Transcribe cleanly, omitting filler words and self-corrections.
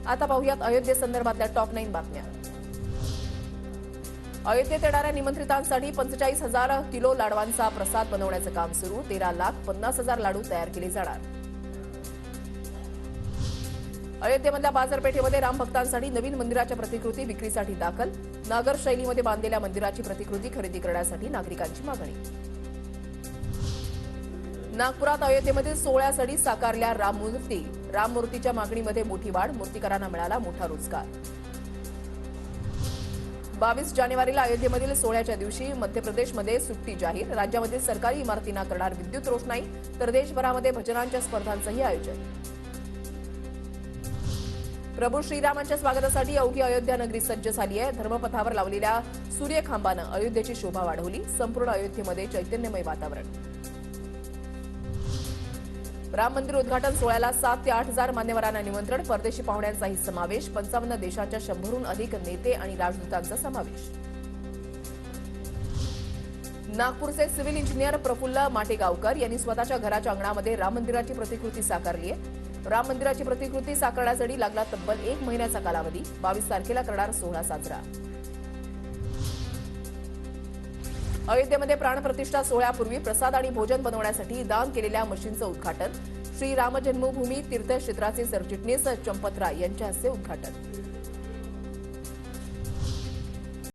आता पाहूयात अयोध्येसंदर्भातल्या टॉप 9 बातम्या। अयोध्येत येणाऱ्या निमंत्रितांसाठी 45,000 किलो लाडवांचा प्रसाद बनवण्याचं काम सुरू। 13,50,000 लाडू तयार केले जाणार। अयोध्येमधल्या बाजारपेठेमध्ये राम भक्तांसाठी नवीन मंदिराच्या प्रतिकृती विक्रीसाठी दाखल। नागर शैलीमध्ये बांधलेल्या मंदिराची प्रतिकृती खरेदी करण्यासाठी नागरिकांची मागणी। नागपुरात अयोध्येमध्ये सोहळ्यासाठी साकारल्या राममूर्ती। राममूर्तीच्या मागणीमध्ये मोठी वाढ, मूर्तिकारांना मिळाला मोठा रोजगार। 22 जानेवारीला अयोध्येमधील सोहळ्याच्या दिवशी मध्य प्रदेशमध्ये सुट्टी जाहीर। राज्यामधील सरकारी इमारतींना करणार विद्युत रोषणाई, तर देशभरामध्ये भजनांच्या स्पर्धांचंही आयोजन। प्रभू श्रीरामांच्या स्वागतासाठी अवघी अयोध्या नगरी सज्ज झाली आहे। धर्मपथावर लावलेल्या सूर्यखांबानं अयोध्येची शोभा वाढवली। संपूर्ण अयोध्येमध्ये चैतन्यमय वातावरण। राम मंदिर उद्घाटन सोहळ्याला 7 ते 8,000 मान्यवरांना निमंत्रण। परदेशी पाहुण्यांचाही समावेश। 55 देशाच्या 100हून अधिक नेते आणि राजदूतांचा समावेश। नागपूरचे सिव्हिल इंजिनियर प्रफुल्ल माटेगावकर यांनी स्वतःच्या घराच्या अंगणामध्ये राम मंदिराची प्रतिकृती साकारली आहे। राम मंदिराची प्रतिकृती साकारण्यासाठी लागला तब्बल 1 महिन्याचा कालावधी। 22 तारखेला करणार सोहळा साजरा। अयोध्येमध्ये प्राणप्रतिष्ठा सोहळ्यापूर्वी प्रसाद आणि भोजन बनवण्यासाठी दान केलेल्या मशीनचं उद्घाटन। श्री राम जन्मभूमी तीर्थक्षेत्राचे सरचिटणीस चंपतराय यांच्या हस्ते उद्घाटन।